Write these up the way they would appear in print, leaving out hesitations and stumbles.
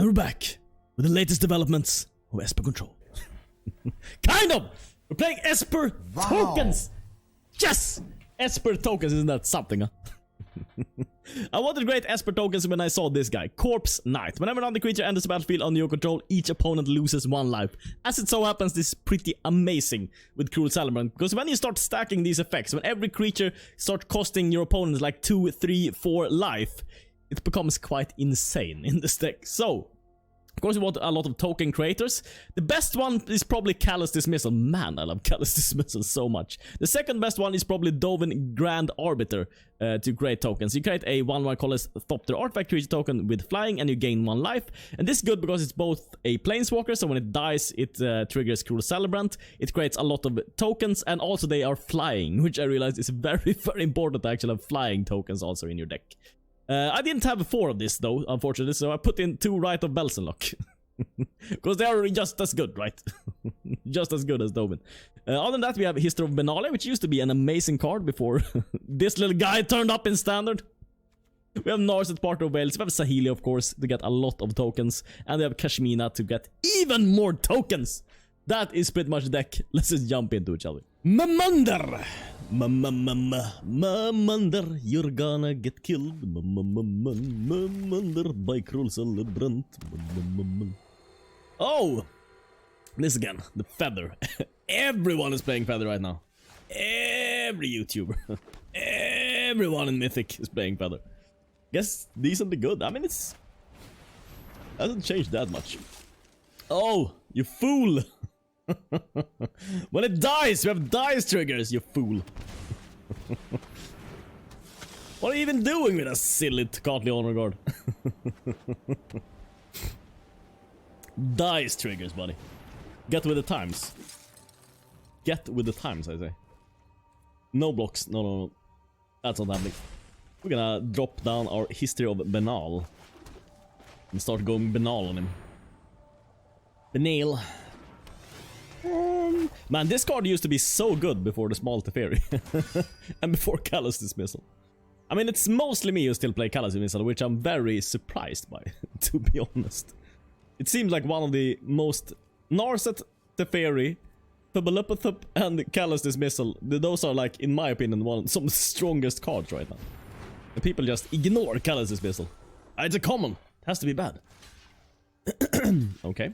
And we're back with the latest developments of Esper Control. Kind of! We're playing Esper tokens! Yes! Esper tokens, isn't that something, huh? I wanted great Esper tokens when I saw this guy, Corpse Knight. Whenever another creature enters the battlefield under your control, each opponent loses 1 life. As it so happens, this is pretty amazing with Cruel Celebrant, because when you start stacking these effects, when every creature starts costing your opponents like 2, 3, 4 life, it becomes quite insane in this deck. So, of course, we want a lot of token creators. The best one is probably Callous Dismissal. Man, I love Callous Dismissal so much. The second best one is probably Dovin Grand Arbiter to create tokens. You create a 1/1 Callous Thopter artifact creature token with flying and you gain 1 life. And this is good because it's both a planeswalker, so when it dies, it triggers Cruel Celebrant. It creates a lot of tokens, and also they are flying, which I realize is very, very important to actually have flying tokens also in your deck. I didn't have 4 of this though, unfortunately, so I put in 2 Rite of Belzenlok. Because they are just as good, right? Just as good as Dovin. Other than that, we have History of Benalia, which used to be an amazing card before this little guy turned up in standard. We have Narset, part of Wales. We have Saheeli, of course, to get a lot of tokens. And we have Kasmina to get even more tokens. That is pretty much the deck. Let's just jump into each other. Mamander! Mamander, you're gonna get killed. Mamander by Cruel Celebrant. Oh! This again, the Feather. Everyone is playing Feather right now. Every YouTuber. Everyone in Mythic is playing Feather. Guess decently good. I mean, it's... hasn't changed that much. Oh, you fool! When it dies, you have dice triggers, you fool. What are you even doing with a silly Godly Honor Guard? Dice triggers, buddy. Get with the times. Get with the times, I say. No blocks. No. That's not happening. We're gonna drop down our History of Benalia and start going banal on him. Benal. Man, this card used to be so good before the small Teferi. And before Callous Dismissal. I mean, it's mostly me who still play Callous Dismissal, which I'm very surprised by, to be honest. It seems like one of the most... Narset, Teferi, Thubalupathup, and Callous Dismissal. Those are, like, in my opinion, some of the strongest cards right now. And people just ignore Callous Dismissal. It's a common. It has to be bad. Okay.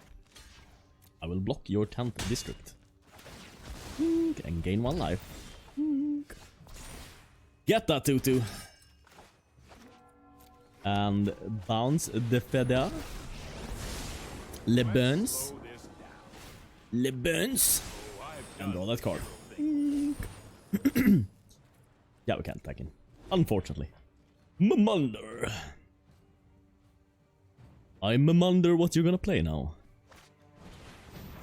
I will block your 10th district. And gain 1 life. Get that, Tutu. And bounce the feather. Le Burns. Le Burns. And draw that card. Yeah, we can't attack him. Unfortunately. Mamander. I'm Mamander, what you gonna play now?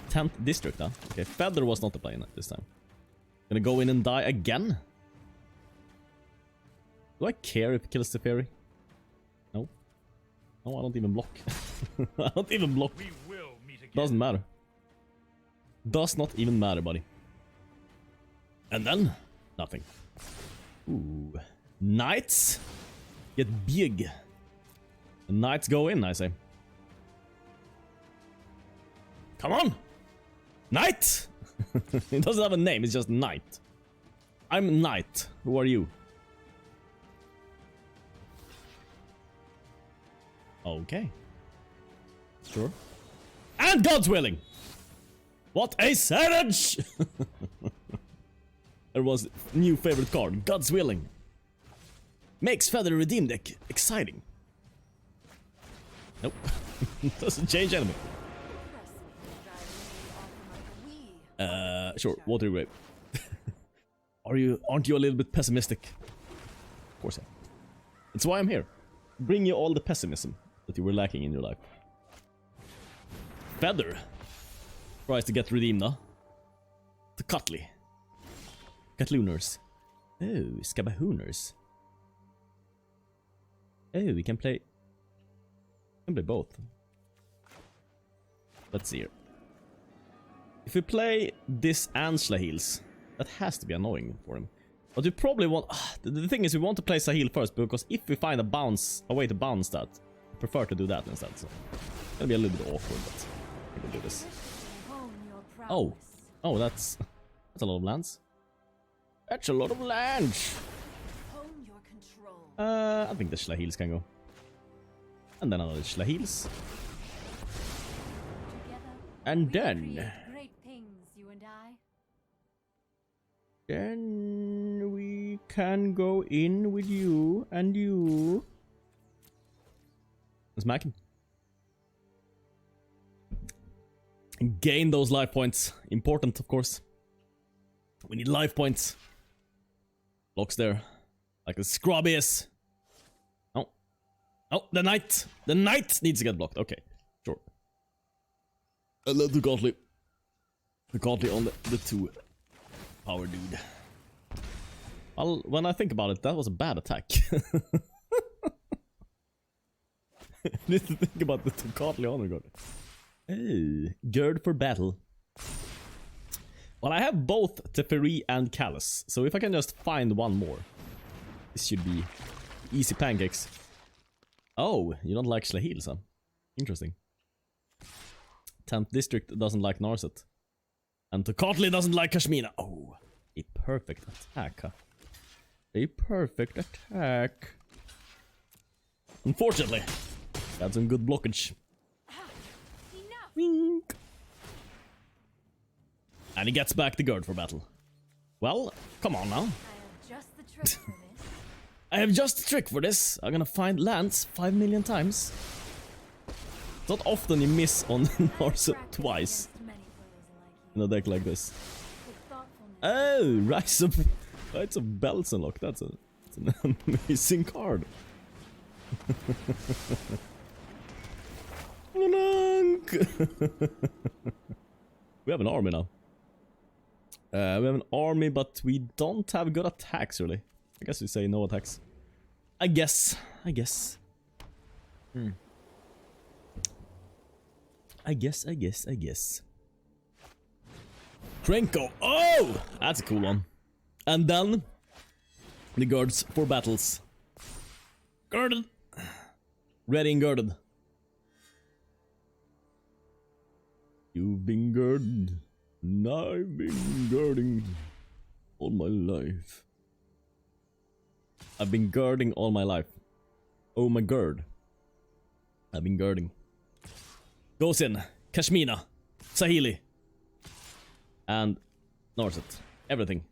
10th district, huh? Okay, Feather was not the play this time. Gonna go in and die again? Do I care if it kills the Teferi? No. No, I don't even block. I don't even block. Doesn't matter. Does not even matter, buddy. And then, nothing. Ooh. Knights get big. The Knights go in, I say. Come on! Knight! It doesn't have a name, it's just Knight. I'm Knight. Who are you? Okay. Sure. And God's willing! What a savage! There was new favorite card, God's willing. Makes Feather Redeem deck exciting. Nope. Doesn't change anything. Sure, Watery Grave. Aren't you a little bit pessimistic? Of course I am. That's why I'm here. Bring you all the pessimism that you were lacking in your life. Feather tries to get redeemed now. The Cutley. Catlooners. Oh, Scabahooners. Oh, we can play both. Let's see here. If we play this and Saheels, that has to be annoying for him. But we probably want... the thing is, we want to play Saheeli first, because if we find a way to bounce that, I prefer to do that instead. So. Gonna be a little bit awkward, but I can do this. Oh. Oh, that's a lot of lands. That's a lot of lands. I think the Saheelis can go. And then another Saheelis. And then... Then we can go in with you and you. Smacking. Gain those life points. Important, of course. We need life points. Blocks there. Like the scrub is. Oh. Oh, the knight. The knight needs to get blocked. Okay, sure. And then the godly. The godly on the 2 power dude. Well, when I think about it, that was a bad attack. I need to think about the 2 godly honor god. Oh, gird for battle. Well, I have both Teferi and Callous, so if I can just find one more, this should be easy pancakes. Oh, you don't like Saheeli, huh? Interesting. 10th district doesn't like Narset. And Tokatli doesn't like Kasmina. Oh, a perfect attack, huh? A perfect attack. Unfortunately, got some good blockage. Wink. And he gets back the gird for battle. Well, come on now. I have just the trick for this. I'm gonna find lands 5 million times. It's not often you miss on Narset twice in a deck like this. Oh, Rite of Belzenlok. That's an amazing card. We have an army now. We have an army, but we don't have good attacks, really. I guess we say no attacks. I guess. I guess. Krenko. Oh! That's a cool one. And then the guards for battles. Girded. Ready and girded. You've been girded, and I've been girding all my life. I've been girding all my life. Oh my gird. I've been girding. Goes in. Kasmina. Saheeli. And Narset. Everything.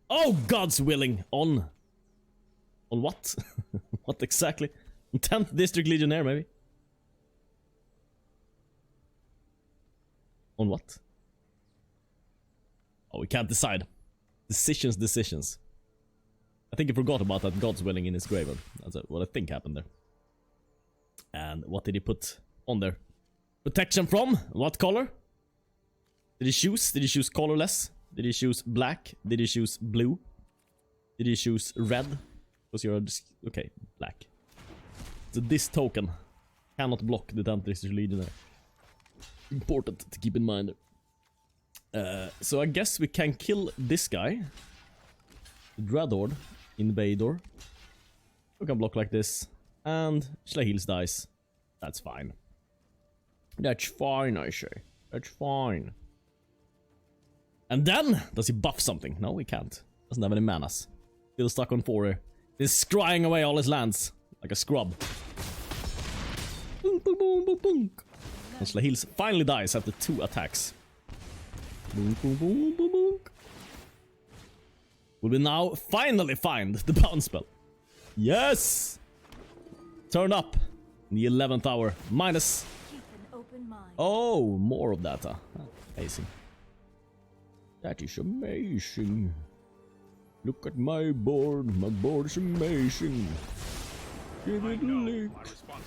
Oh, God's willing. On what? What exactly? 10th District Legionnaire, maybe? On what? Oh, we can't decide. Decisions. I think he forgot about that God's willing in his graveyard. That's what I think happened there. And what did he put on there? Protection from? What color? Did he choose? Did he choose colorless? Did he choose black? Did he choose blue? Did he choose red? Because you're okay, black. So this token cannot block the 10th District Legionnaire. Important to keep in mind. So I guess we can kill this guy. The Dreadhorde Invader. We can block like this. And Saheeli dies. That's fine. That's fine, I say. That's fine. And then, does he buff something? No, he can't. Doesn't have any manas. Still stuck on 4 here. He's scrying away all his lands. Like a scrub. Boom, boom, boom, boom, boom. And Saheeli finally dies after 2 attacks. Boom, boom, boom, boom, boom. Will we now finally find the bounce spell? Yes! Turn up in the 11th hour. Minus. Oh, more of that. Amazing. That is amazing. Look at my board. My board is amazing. Give it a lick.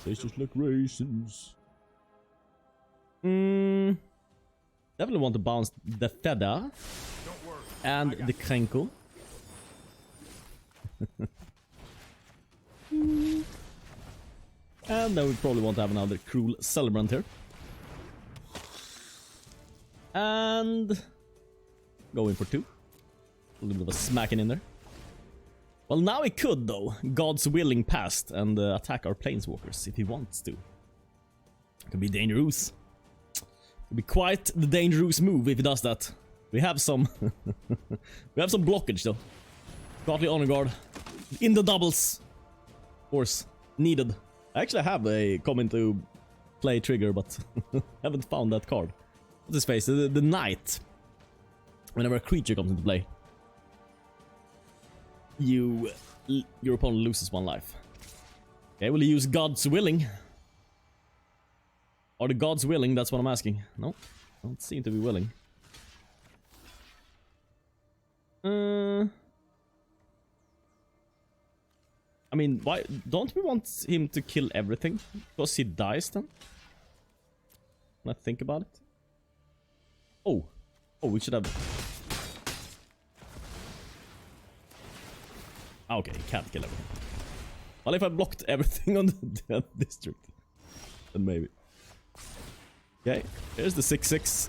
Tastes just like raisins. Definitely want to bounce the Feather and the Krenko. And then we probably want to have another Cruel Celebrant here. And going for 2. A little bit of a smacking in there. Well, now he could, though. God's willing past and attack our planeswalkers if he wants to. Could be dangerous. Could be quite the dangerous move if he does that. We have some we have some blockage though. Godly Honor Guard in the doubles. Of course, needed. I actually have a comment to play trigger, but haven't found that card. What's his face? The knight. Whenever a creature comes into play, your opponent loses 1 life. Okay, will he use God's Willing? Are the gods willing? That's what I'm asking. No, don't seem to be willing. I mean, why don't we want him to kill everything? Because he dies then? When I think about it. Oh, we should have. Okay, he can't kill everything. Well, if I blocked everything on the district, then maybe. Okay, here's the 6/6.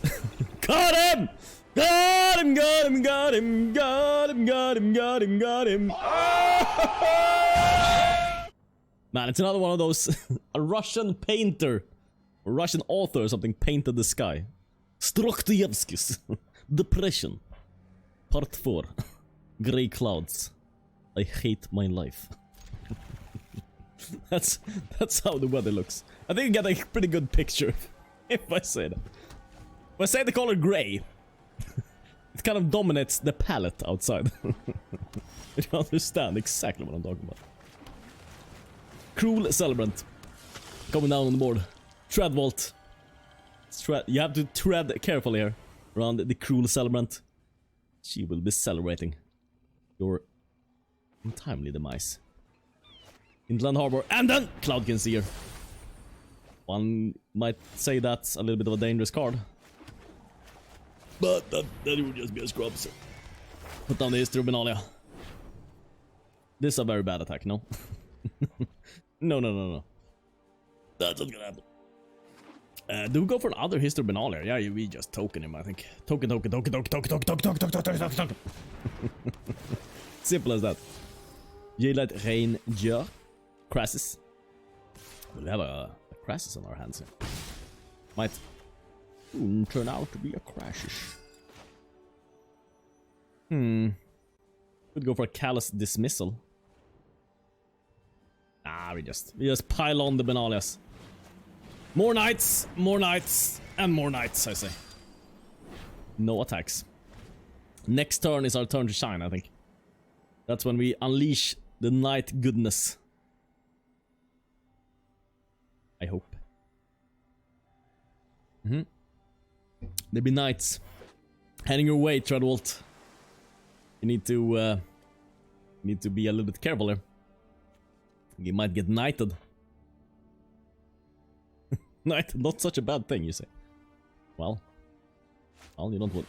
Got him! Got him! Got him! Got him! Got him! Got him! Got him! Got him! Man, it's another one of those. A Russian painter or Russian author or something painted the sky. Strokoyevsky's Depression, Part 4. Grey clouds. I hate my life. That's how the weather looks. I think you get a pretty good picture if I say that. If I say the color grey, it kind of dominates the palette outside. You understand exactly what I'm talking about. Cruel Celebrant coming down on the board. Tread Vault. You have to tread carefully here around the Cruel Celebrant. She will be celebrating your untimely demise. Inland Harbor, and then Cloudkin Seer. One might say that's a little bit of a dangerous card, but that would just be a scrub. So put down the History of Benalia. This is a very bad attack, no? No. That's not gonna happen. Do we go for another History of Benalia? Yeah, we just token him, I think. Token. Simple as that. Jaylight Ranger. Crassus. We have a Crassus on our hands here. Might soon turn out to be a Crassus. Could go for a Callous Dismissal. We just pile on the Benalias. More knights, and more knights, I say. No attacks. Next turn is our turn to shine, I think. That's when we unleash the knight goodness. I hope. There be knights heading your way, Treadwalt. You need to be a little bit careful here. You might get knighted. Knight, not such a bad thing, you say. Well, you don't want.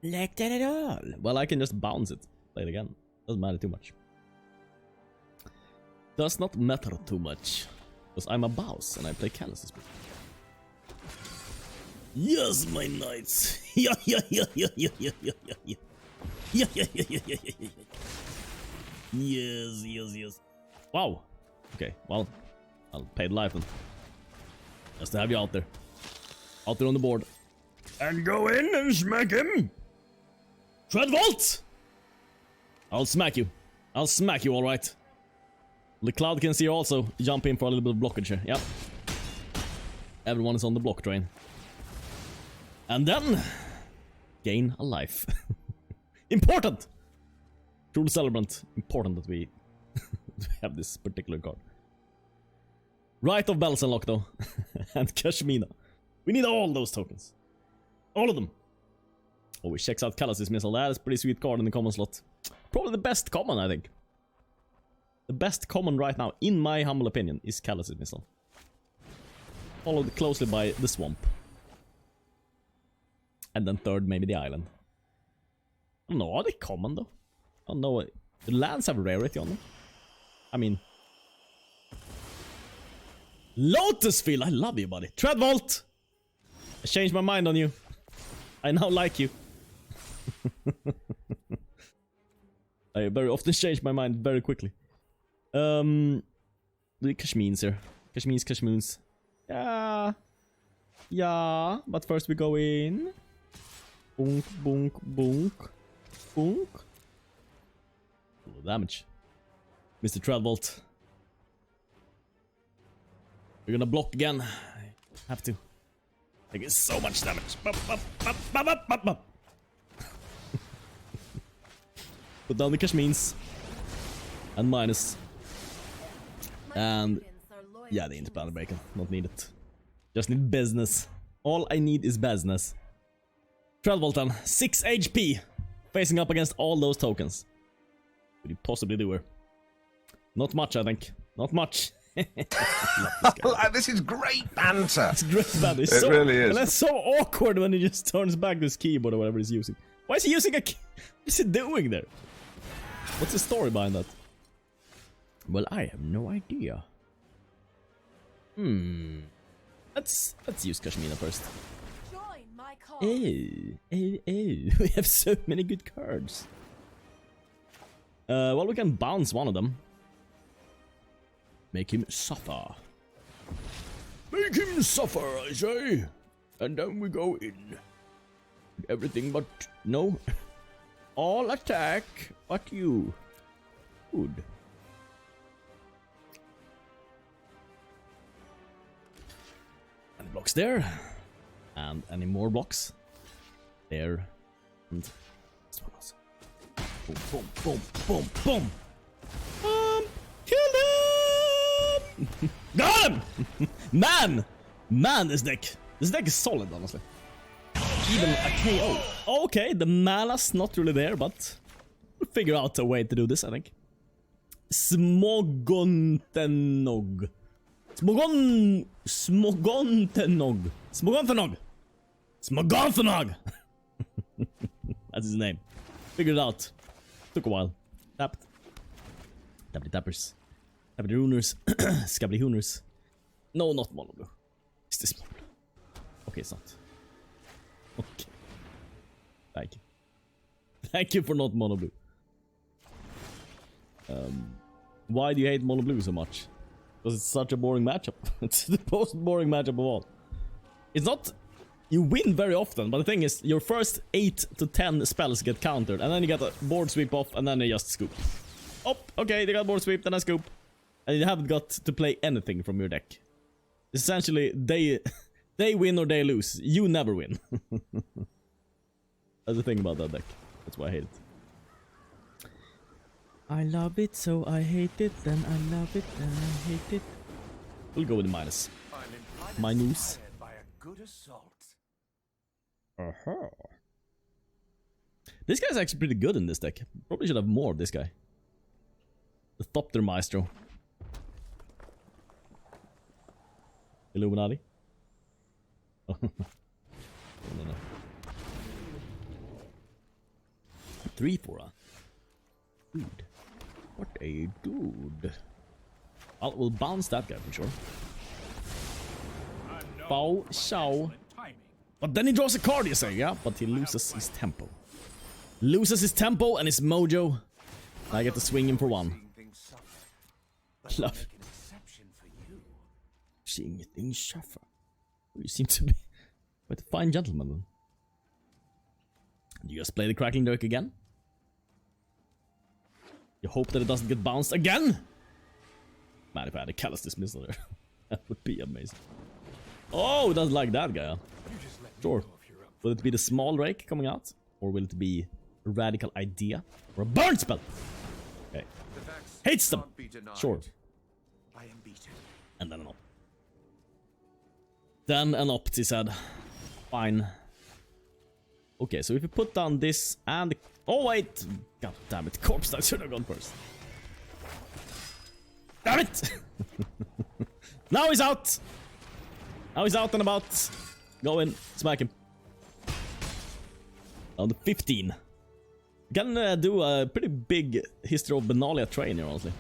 Like that at all? Well, I can just bounce it. Play it again. Doesn't matter too much. Does not matter too much. Because I'm a boss and I play Callous Dismissal. Yes, my knights. Yeah. Yes. Wow. Okay, well, I'll pay the life then. Just to have you out there. Out there on the board. And go in and smack him! Treadvault! I'll smack you. I'll smack you, alright. The Cloud can see also jump in for a little bit of blockage here. Yep. Everyone is on the block train. And then gain a life. Important! Cruel Celebrant. Important that we have this particular card. Rite of Belzenlok though. And Kasmina. We need all those tokens. All of them. Oh, we checks out Callous Dismissal. That is a pretty sweet card in the common slot. Probably the best common, I think. The best common right now, in my humble opinion, is Callous Dismissal. Followed closely by the Swamp. And then third, maybe the Island. I don't know, are they common though? I don't know. The lands have rarity on them. I mean... Lotusfield! I love you, buddy. Treadvault! I changed my mind on you. I now like you. I very often change my mind very quickly. The Kasmines here. Kashmoons. Yeah, but first we go in. Boonk, boonk, boonk. Boonk. Full of damage. Mr. Treadbolt. We're gonna block again. I have to. I get so much damage. Put down the Kashmins. And minus. And yeah, the Interplanar Beacon. Not need it. Just need business. All I need is business. Treadbolt then. 6 HP. Facing up against all those tokens. Could you possibly do her? Not much, I think. Not much. This is great banter. It's great banter. It really is. And that's so awkward when he just turns back this keyboard or whatever he's using. Why is he using a key? What is he doing there? What's the story behind that? Well, I have no idea. Let's use Kasmina first. Join my cause. We have so many good cards. Well, we can bounce one of them. Make him suffer. Make him suffer, I say. And then we go in. Everything but... No. All attack but you. Good. And blocks there. And any more blocks. There. And this one also. Boom, boom, boom, boom, boom. Kill him! Got him! Man, this deck. This deck is solid, honestly. Even a KO. Okay, the mana's not really there, but we'll figure out a way to do this, I think. Smogontenog. Smogontenog! That's his name. Figured it out. Took a while. Tapped. Tappity tappers. Tappity runers. Scabbity hooners. No, not mono blue. Is this mono blue? Okay, it's not. Okay. Thank you. Thank you for not mono blue. Why do you hate mono blue so much? Because it's such a boring matchup. It's the most boring matchup of all. It's not... You win very often, but the thing is, your first 8 to 10 spells get countered, and then you get a board sweep off, and then they just scoop. Oh, okay, they got board sweep, then I scoop. And you haven't got to play anything from your deck. Essentially, they win or they lose. You never win. That's the thing about that deck. That's why I hate it. I love it, so I hate it, then I love it, then I hate it. We'll go with the minus. Minus. This guy's actually pretty good in this deck. Probably should have more of this guy. The Thopter Maestro. Illuminati. Oh, no. 3 for a dude. What a dude. We'll bounce that guy for sure. Bow, show. But then he draws a card, you say, yeah? But he loses his tempo. Loses his tempo and his mojo. I get to swing him for 1. Love. Seeing things suffer. You seem to be quite a fine gentleman then. Do you just play the Crackling Dirk again? You hope that it doesn't get bounced again? Man, if I had a Callous Dismissal there, that would be amazing. Oh, it doesn't like that guy, huh? Sure. Will it be the small rake coming out? Or will it be a radical idea? Or a burn spell? Okay. Hates them! Sure. And then an opt. Then an opt, he said. Fine. Okay, so if you put down this and... Oh, wait! God damn it, Corpse Knight should have gone first. Damn it! Now he's out! Now he's out and about. Go in, smack him. Down to 15. We can do a pretty big History of Benalia train here, honestly.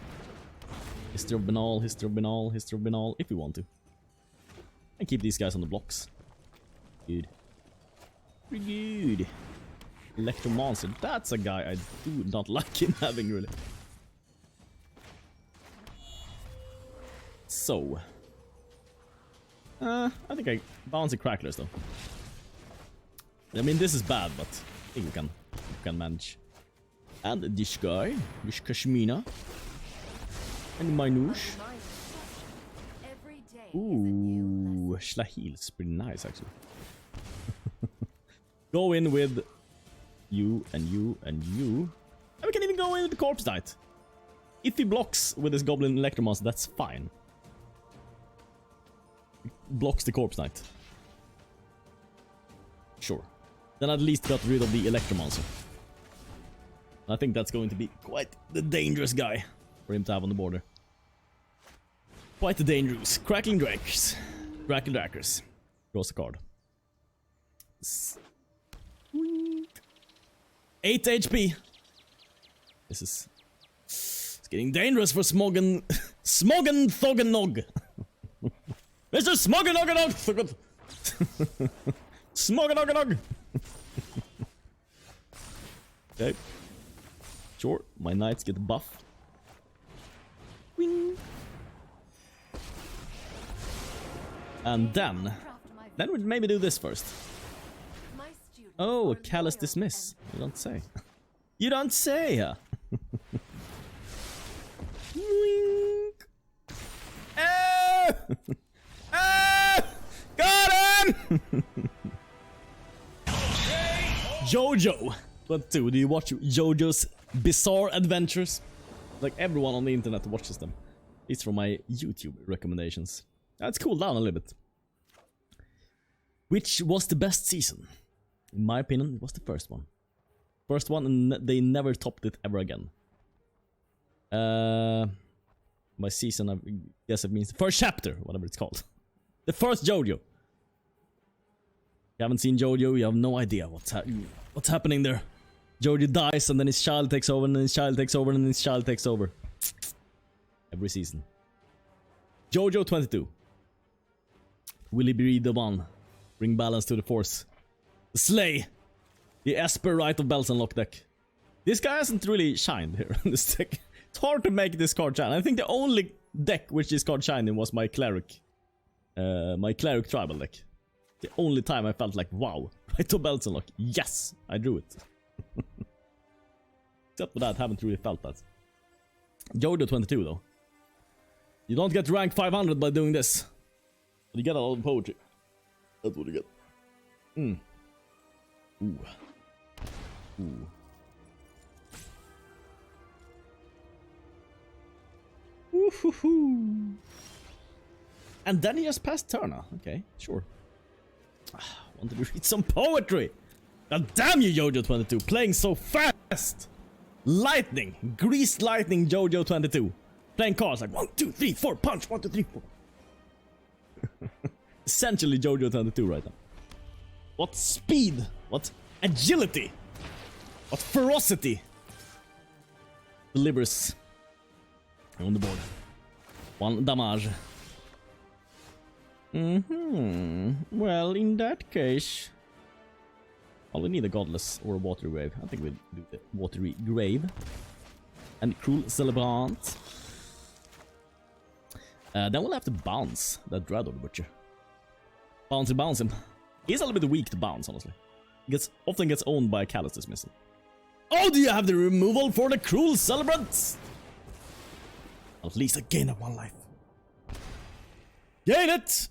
History of Benal, History of Benal, History of Benal, if we want to. And keep these guys on the blocks. Good. Pretty good. Electro Monster, that's a guy I do not like him having, really. So. I think I bounce the cracklers though. I mean, this is bad, but I think we can manage. And this guy, this Kasmina. And Minouche. Every day Ooh, Saheeli's pretty nice actually. Go in with you and you and you. And we can even go in with the Corpse Knight. If he blocks with his Goblin Electromonster, that's fine. Blocks the Corpse Knight. Sure. Then at least got rid of the Electromonster. I think that's going to be quite the dangerous guy for him to have on the border. Quite the dangerous. Crackling Drakers. Crackling Drakers. Draws a card. 8 HP. This is... It's getting dangerous for Smoggen... Smoggen Thoggenog. Mr. Smoggen Thoggenog! Smoggen Thoggenog! Okay. Sure, my knights get buff. Wing. And then we'd maybe do this first. Oh, Callous Dismiss. You don't say. You don't say! Wink. Ah! Ah! Got him! Jojo. 22. Do you watch Jojo's Bizarre Adventures? Like everyone on the internet watches them. It's from my YouTube recommendations. Let's cool down a little bit. Which was the best season? In my opinion, it was the first one. First one, and they never topped it ever again. By season, I guess it means the first chapter, whatever it's called. The first JoJo. You haven't seen JoJo, you have no idea what's happening there. JoJo dies, and then his child takes over, and then his child takes over, and then his child takes over. Every season. JoJo 22. Will he be the one? Bring balance to the force. Slay! The Esper Rite of Belzenlok deck. This guy hasn't really shined here in this deck. It's hard to make this card shine. I think the only deck which this card shined in was my Cleric. My Cleric tribal deck. The only time I felt like, wow, Rite of Belzenlok. Yes! I drew it. Except for that, haven't really felt that. JoJo 22 though. You don't get rank 500 by doing this. But you get a lot of poetry. That's what you get. Ooh. Ooh. Woohoo! And then he just passed Turna. Okay, sure. Wanted to read some poetry. God damn you, JoJo 22, playing so fast! Lightning, greased lightning, JoJo 22. Playing cards like 1, 2, 3, 4, punch, 1, 2, 3, 4. Essentially JoJo 22 right now. What speed, what agility, what ferocity delivers on the board. 1 damage. Well, in that case, well, we need a Godless or a Watery Grave. I think we'll do the Watery Grave. And Cruel Celebrant. Then we'll have to bounce that Dreadhorde Butcher. Bounce him. He's a little bit weak to bounce, honestly. He often gets owned by a Callous Dismissal. Oh, do you have the removal for the Cruel Celebrant? At least I gain that 1 life. Gain it!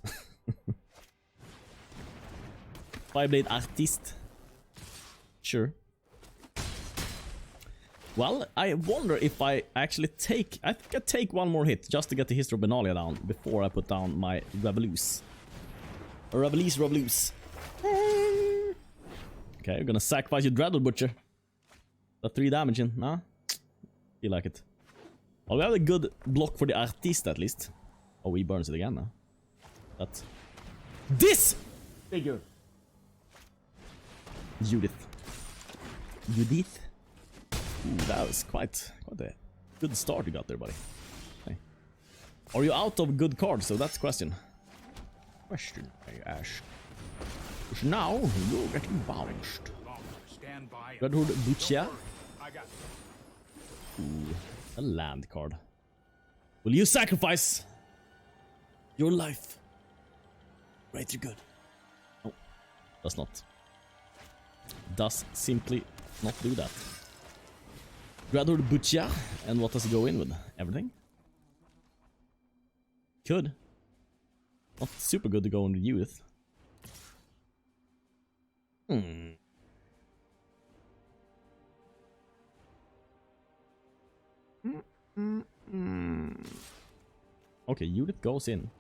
5-blade Artist. Sure. Well, I wonder if I actually take... I think I take 1 more hit just to get the History of Benalia down before I put down my Revoluse. Revoluse. Okay, we're gonna sacrifice your Dreadhorde Butcher. That 3 damage in, nah? Feel like it. Well, we have a good block for the Artist at least. Oh, he burns it again now. That. This figure! Judith. Ooh, that was quite a good start you got there, buddy. Okay. Are you out of good cards? So that's the question. I ask. Because now you're getting bounced. Dreadhorde Butcher. Ooh, a land card. Will you sacrifice Your life. Greater good. No, does not. Does simply not do that. Grador Butcha, and what does it go in with? Everything? Could. Not super good to go in with Youth. Okay, Judith goes in.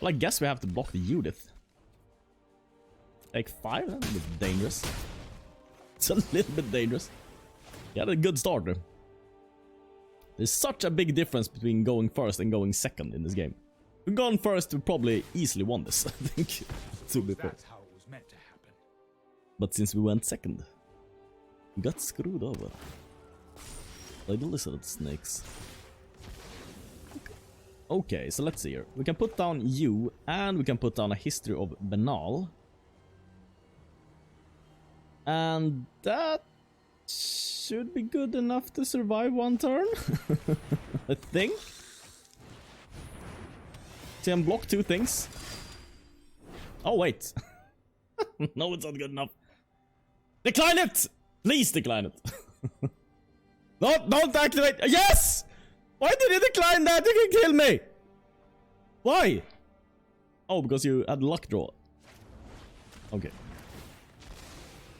Well, I guess we have to block the Judith. Take 5? That's a bit dangerous. It's a little bit dangerous. He had a good start. There's such a big difference between going first and going second in this game. If we'd gone first, we probably easily won this, I think. To be fair. That's how it was meant to happen. But since we went second, we got screwed over. Like the lizard snakes. Okay, so let's see here. We can put down you, and we can put down a History of Benalia. And that should be good enough to survive one turn. I think. See, I'm blocked 2 things. Oh, wait. No, it's not good enough. Decline it! Please decline it. No, don't activate. Yes! Why did you decline that? You can kill me! Why? Oh, because you had luck draw. Okay.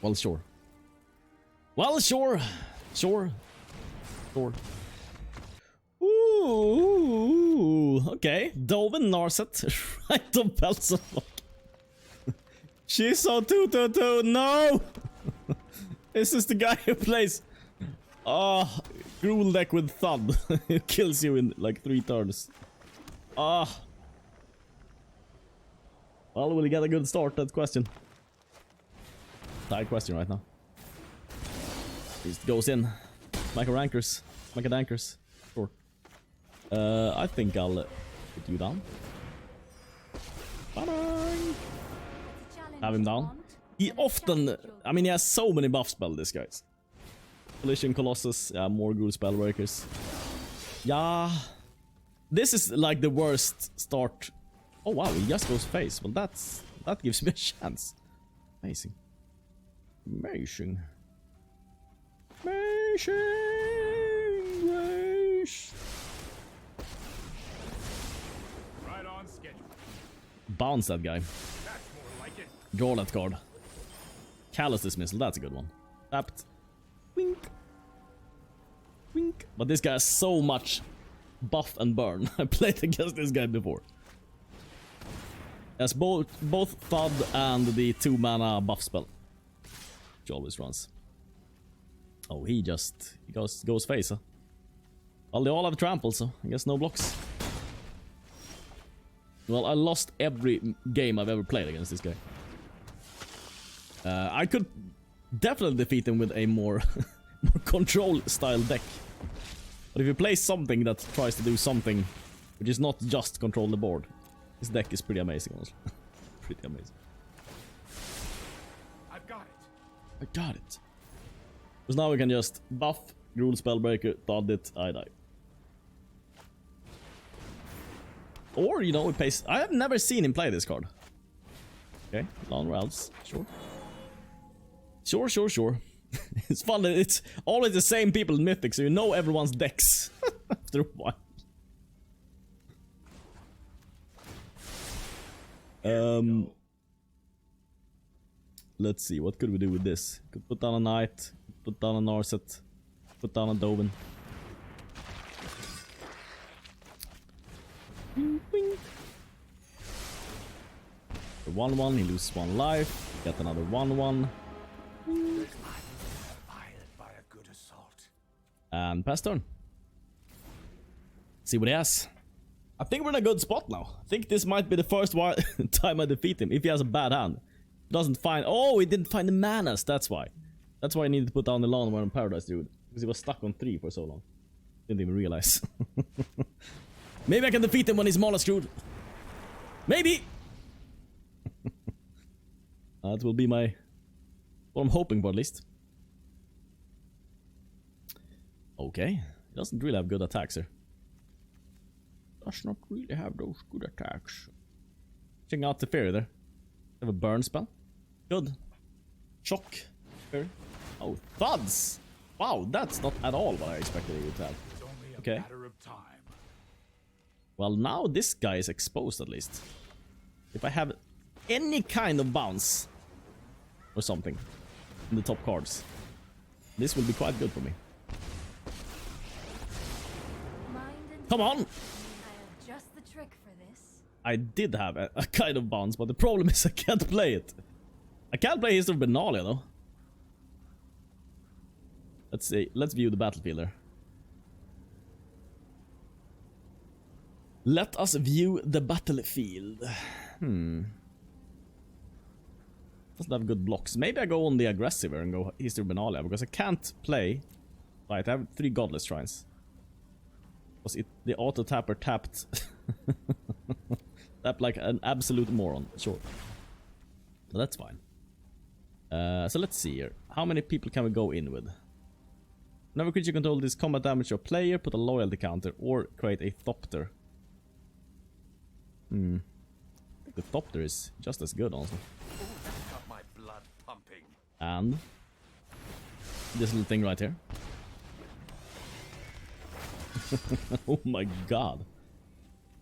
Well, sure. Well, sure. Sure. Sure. Ooh, okay. Dovin, Narset, Rite of Belzenlok. She's so 2-2-2. No! This is the guy who plays Cruel deck with Thud. It kills you in like 3 turns. Well, will he get a good start? That question. Tight question right now. Just goes in. Micro rankers. Micro dankers. Sure. I think I'll put you down. Bye-bye. Have him down. He often... I mean, he has so many buff spells, this guy's. Collision Colossus. Yeah, more good spellbreakers. Yeah. This is like the worst start. Oh wow, he just goes face. Well, that gives me a chance. Amazing. Amazing. Amazing. Right on schedule. Bounce that guy. That's more like it. Draw that card. Callous Dismissal, that's a good one. Tapped. Wink. Wink. But this guy has so much buff and burn. I played against this guy before. Has both Thud and the 2-mana buff spell. Which always runs. Oh, he goes face, huh? Well, they all have trample, so I guess no blocks. Well, I lost every game I've ever played against this guy. I could definitely defeat him with a more control style deck. But if you play something that tries to do something which is not just control the board, this deck is pretty amazing, honestly. Pretty amazing. I've got it. I got it. Because now we can just buff, Cruel Spellbreaker, Thud it, I die. Or, you know, it pays... I have never seen him play this card. Okay, Long Realms, sure. Sure. It's fun that it's always the same people in Mythic, so you know everyone's decks after a while. Let's see, what could we do with this? Could put down a Knight, put down a Narset, put down a Dovin. For 1-1, he loses 1 life. Get another 1-1. And pass turn. See what he has. I think we're in a good spot now. I think this might be the first time I defeat him. If he has a bad hand. Doesn't find... Oh, he didn't find the manas. That's why. That's why I needed to put down the Lawnmower in Paradise, dude. Because he was stuck on 3 for so long. Didn't even realize. Maybe I can defeat him when he's mono screwed. Maybe! That will be my... what I'm hoping for, at least. Okay. He doesn't really have good attacks here. does not really have those good attacks. Checking out Teferi there. Have a burn spell. Good. Shock. Teferi. Oh, thuds! Wow, that's not at all what I expected you to have. It's only a Okay. matter of time. Well, now this guy is exposed at least. If I have any kind of bounce or something in the top cards, this will be quite good for me. Mind and Come on! I have just the trick for this. I did have a kind of bounce, but the problem is I can't play it. I can't play History of Benalia though. Let's see. Let's view the battlefield there. Let us view the battlefield. Doesn't have good blocks. Maybe I go on the aggressive and go History of Benalia because I can't play. Right, I have 3 Godless Shrines. Was it the auto tapper tapped? Tapped like an absolute moron. Sure. So that's fine. So let's see here. How many people can we go in with? Whenever creature control this combat damage to a player, put a loyalty counter or create a Thopter. I think the Thopter is just as good also. Got my blood pumping. And this little thing right here. Oh my god.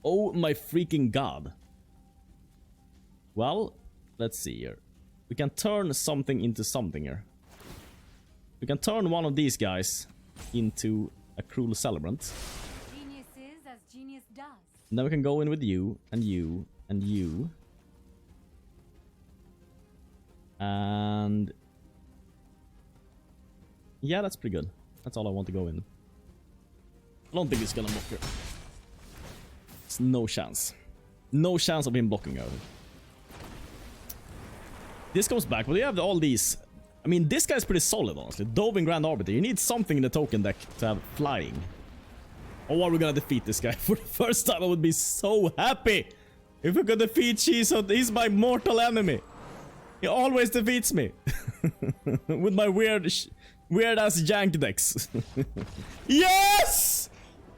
Oh my freaking god. Well, let's see here. We can turn something into something here. We can turn one of these guys into a Cruel Celebrant. Genius is as genius does. And then we can go in with you, and you, and you. And... yeah, that's pretty good. That's all I want to go in. I don't think it's gonna block her. It's no chance. No chance of him blocking her. This comes back, but we have all these... I mean, this guy's pretty solid, honestly. Dovin Grand Arbiter. You need something in the token deck to have flying. Oh, are we gonna defeat this guy? For the first time, I would be so happy if we could defeat Shiso. He's my mortal enemy. He always defeats me. With my weird-ass jank decks. Yes!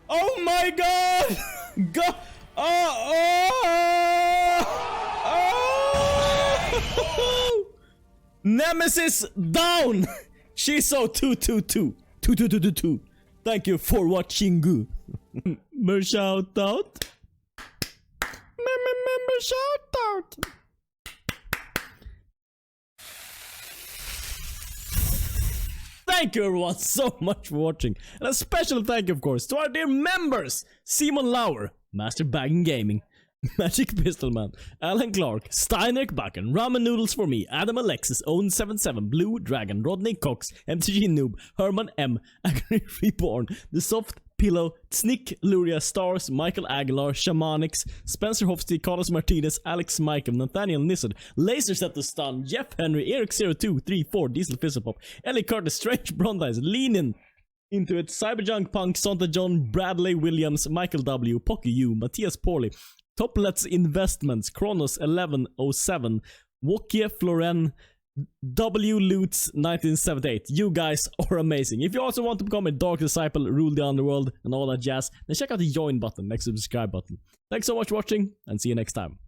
Oh my god! God! Oh! Nemesis down! Shiso 222. 2222. Thank you for watching. Member shout out. Member shout out. Thank you everyone so much for watching. And a special thank you of course to our dear members. Simon Lauer, Master Bagging Gaming, Magic Pistolman, Alan Clark, Steiner Bakken, Ramen Noodles for Me, Adam Alexis, Own77, Blue Dragon, Rodney Cox, MTG Noob, Herman M, Agony Reborn, The Soft Pillow, Snick, Luria, Stars, Michael Aguilar, Shamanix, Spencer Hofstee, Carlos Martinez, Alex Michael, Nathaniel Nissard, Laser Set the Stun, Jeff Henry, Eric0234, Diesel Fizzlepop, Ellie Curtis, Strange Brondise, Leanin into it, Cyberjunk Punk, Santa John, Bradley Williams, Michael W, Pocky U, Matthias Pauly, Toplets Investments, Kronos 1107, Wokie Floren, W Loots 1978. You guys are amazing. If you also want to become a Dark Disciple, rule the underworld, and all that jazz, then check out the join button next to the subscribe button. Thanks so much for watching, and see you next time.